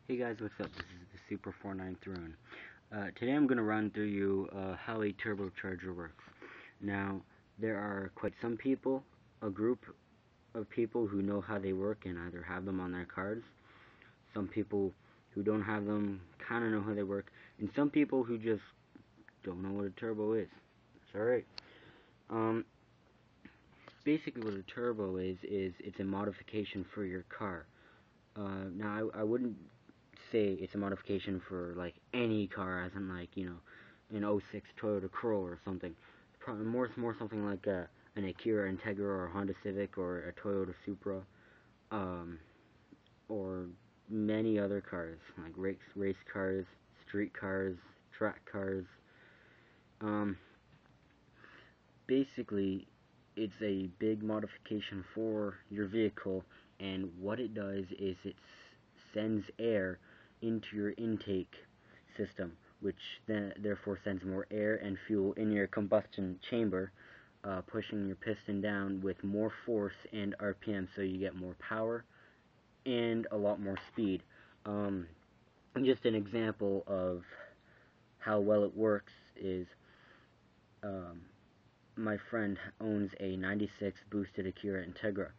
Hey guys, what's up? This is the Super 49 Throne. Today I'm going to run through you how a turbocharger works. Now, there are quite some people, a group of people who know how they work and either have them on their cards. Some people who don't have them kind of know how they work. And some people who just don't know what a turbo is. It's alright. Um, Basically what a turbo is it's a modification for your car. Now, I wouldn't say it's a modification for like any car, as in like an '06 Toyota Corolla or something. Probably more something like an Acura Integra or a Honda Civic or a Toyota Supra, um, or many other cars like race cars, street cars, track cars. Um, Basically, it's a big modification for your vehicle, and what it does is it sends air into your intake system, which then therefore sends more air and fuel in your combustion chamber, pushing your piston down with more force and RPM, so you get more power and a lot more speed. Um, just an example of how well it works is um, my friend owns a '96 boosted Acura Integra.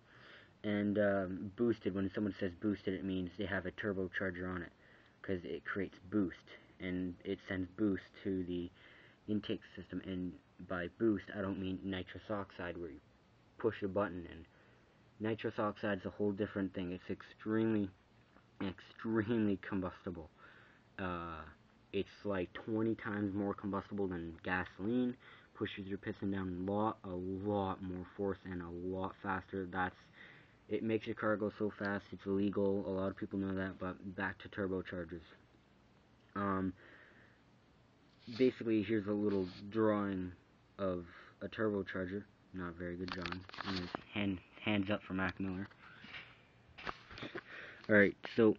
And boosted, when someone says boosted, it means they have a turbocharger on it, because it creates boost, and it sends boost to the intake system. And by boost, I don't mean nitrous oxide, where you push a button, and nitrous oxide is a whole different thing. It's extremely combustible. Uh, it's like 20 times more combustible than gasoline, pushes your piston down a lot more force and a lot faster. It makes your car go so fast, it's illegal. A lot of people know that, but back to turbochargers. Um, Basically, here's a little drawing of a turbocharger. Not very good drawing. Hands up for Mac Miller. Alright, so,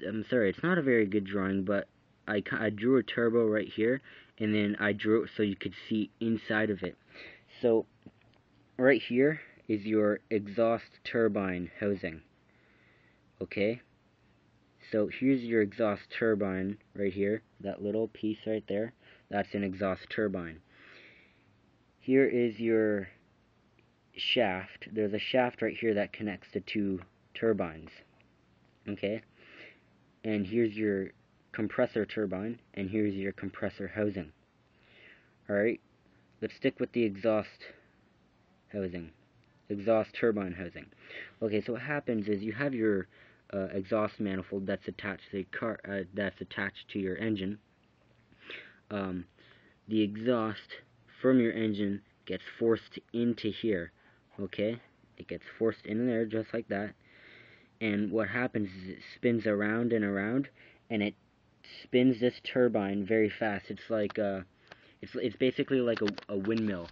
I'm sorry, it's not a very good drawing, but I drew a turbo right here, and then I drew it so you could see inside of it. So, right here is your exhaust turbine housing. Okay? So here's your exhaust turbine right here, that little piece right there, that's an exhaust turbine. Here is your shaft. There's a shaft right here that connects the two turbines. Okay? And here's your compressor turbine, and here's your compressor housing. Alright? Let's stick with the exhaust housing. Exhaust turbine housing. Okay, so what happens is you have your exhaust manifold that's attached to the car, that's attached to your engine. The exhaust from your engine gets forced into here. Okay, it gets forced in there just like that. And what happens is it spins around and around, and it spins this turbine very fast. It's like it's basically like a windmill,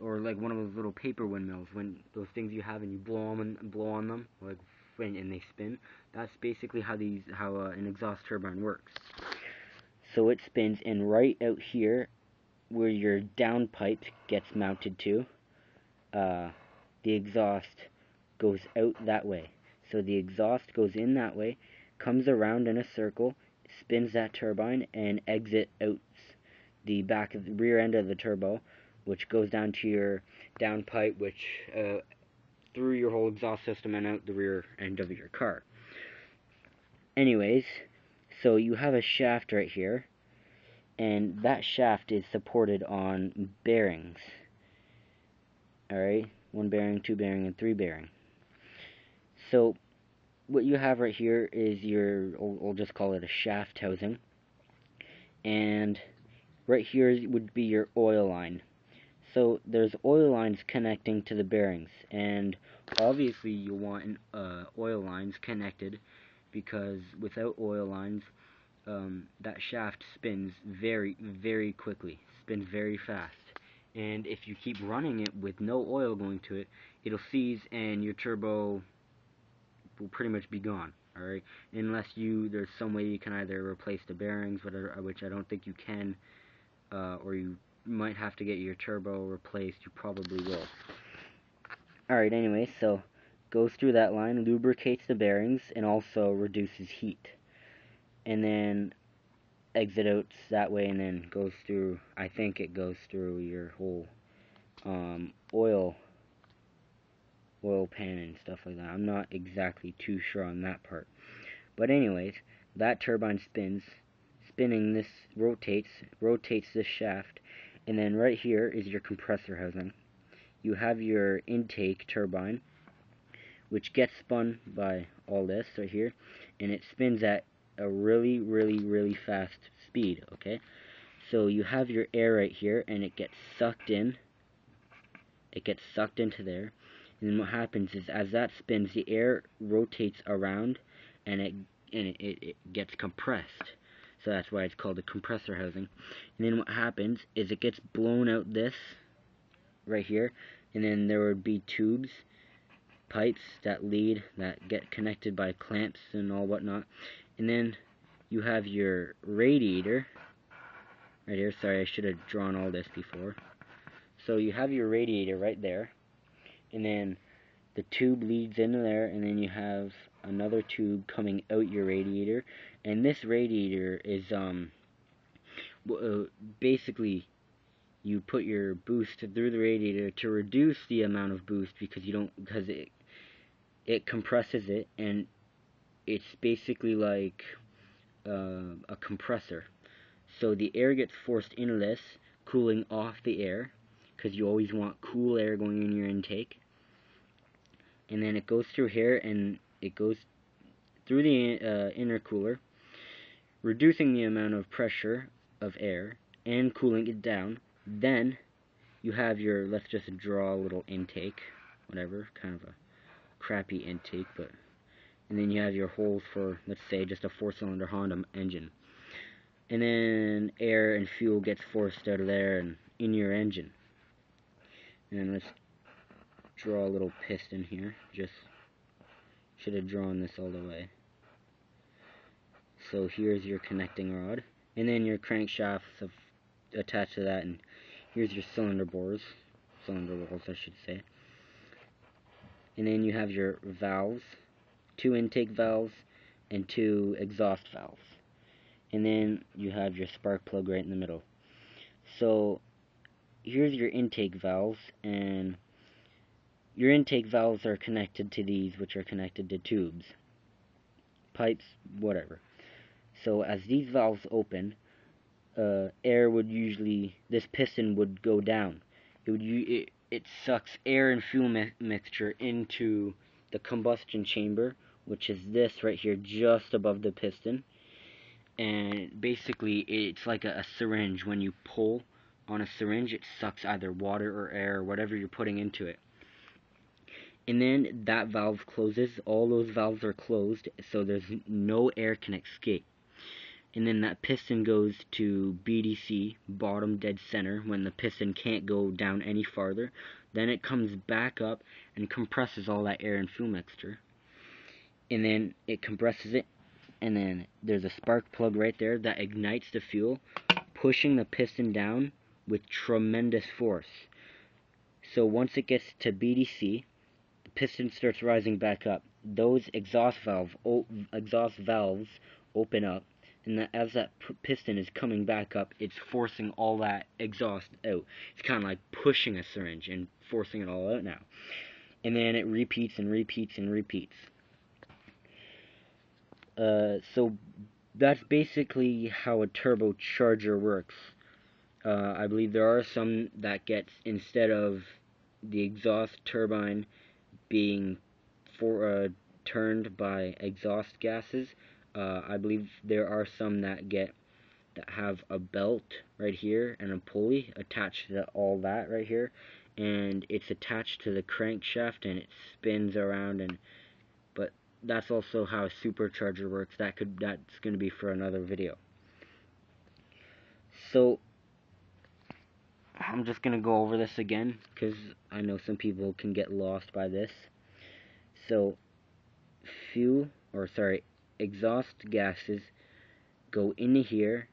or like one of those little paper windmills, when those things you have and you blow on them, like and they spin. That's basically how an exhaust turbine works. So it spins, and right out here where your downpipe gets mounted to, the exhaust goes out that way. So the exhaust goes in that way, comes around in a circle, spins that turbine, and exit out the back of the rear end of the turbo, which goes down to your downpipe, which through your whole exhaust system and out the rear end of your car. Anyways, so you have a shaft right here, and that shaft is supported on bearings. Alright, 1 bearing, 2 bearing, and 3 bearing. So what you have right here is we'll just call it a shaft housing, and right here would be your oil line. So there's oil lines connecting to the bearings, and obviously you want oil lines connected, because without oil lines, that shaft spins very quickly, spins very fast. And if you keep running it with no oil going to it, it'll seize and your turbo will pretty much be gone. Alright, unless there's some way you can either replace the bearings, which I don't think you can, or you might have to get your turbo replaced. You probably will. Alright, anyway, so goes through that line, lubricates the bearings, and also reduces heat. And then exit out that way, and then goes through, I think it goes through your whole oil pan and stuff like that. I'm not exactly too sure on that part. But anyways, that turbine spins. Spinning this rotates this shaft, and then right here is your compressor housing. You have your intake turbine, which gets spun by all this right here, and it spins at a really fast speed, okay? So you have your air right here, and it gets sucked in. It gets sucked into there, and then what happens is, as that spins, the air rotates around, and it gets compressed. So that's why it's called a compressor housing. And then what happens is it gets blown out this right here, and then there would be tubes, pipes that get connected by clamps and all whatnot. And then you have your radiator right here. Sorry, I should have drawn all this before. So you have your radiator right there, and then the tube leads into there, and then you have another tube coming out your radiator. And this radiator is basically, you put your boost through the radiator to reduce the amount of boost, because it compresses it, and it's basically like a compressor. So the air gets forced into this, cooling off the air, because you always want cool air going in your intake. And then it goes through here, and it goes through the intercooler, reducing the amount of pressure of air and cooling it down. Then you have your, let's just draw a little intake, whatever, kind of a crappy intake, but, and then you have your holes for, let's say, just a 4-cylinder Honda engine. And then air and fuel gets forced out of there and in your engine. And then let's draw a little piston here. Just should have drawn this all the way. So here's your connecting rod, and then your crankshafts attached to that, and here's your cylinder walls, I should say. And then you have your valves, 2 intake valves and 2 exhaust valves. And then you have your spark plug right in the middle. So here's your intake valves, and your intake valves are connected to these, which are connected to tubes, pipes, whatever. So as these valves open, air would usually, this piston would go down. It sucks air and fuel mixture into the combustion chamber, which is this right here, just above the piston. And basically, it's like a syringe. When you pull on a syringe, it sucks either water or air or whatever you're putting into it. And then that valve closes. All those valves are closed, so there's no air can escape. And then that piston goes to BDC, bottom dead center, when the piston can't go down any farther. Then it comes back up and compresses all that air and fuel mixture. And then it compresses it, and then there's a spark plug right there that ignites the fuel, pushing the piston down with tremendous force. So once it gets to BDC, the piston starts rising back up. Those exhaust valves open up, and as that piston is coming back up, it's forcing all that exhaust out. It's kind of like pushing a syringe and forcing it all out now. And then it repeats and repeats and repeats. So that's basically how a turbocharger works. I believe there are some that gets, instead of the exhaust turbine being turned by exhaust gases, I believe there are some that have a belt right here and a pulley attached to all that right here, and it's attached to the crankshaft and it spins around. But that's also how a supercharger works. That's going to be for another video. So I'm just going to go over this again, because I know some people can get lost by this. So exhaust gases go into here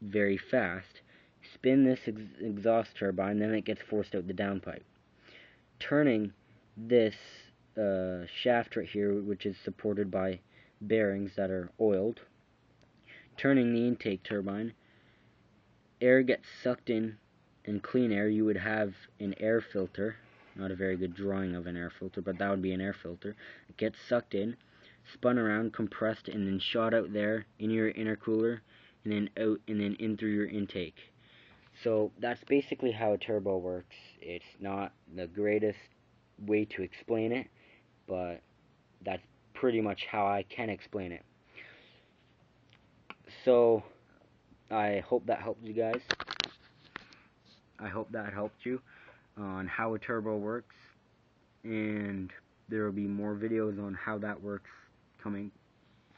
very fast, spin this exhaust turbine, then it gets forced out the downpipe, turning this shaft right here, which is supported by bearings that are oiled. Turning the intake turbine, air gets sucked in, and clean air. You would have an air filter. Not a very good drawing of an air filter, but that would be an air filter. It gets sucked in, spun around, compressed, and then shot out there in your intercooler, and then out, and then in through your intake. So that's basically how a turbo works. It's not the greatest way to explain it, but that's pretty much how I can explain it. So I hope that helped you guys. I hope that helped you on how a turbo works, and there will be more videos on how that works coming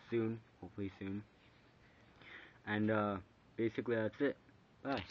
soon, hopefully soon. And basically that's it. Bye.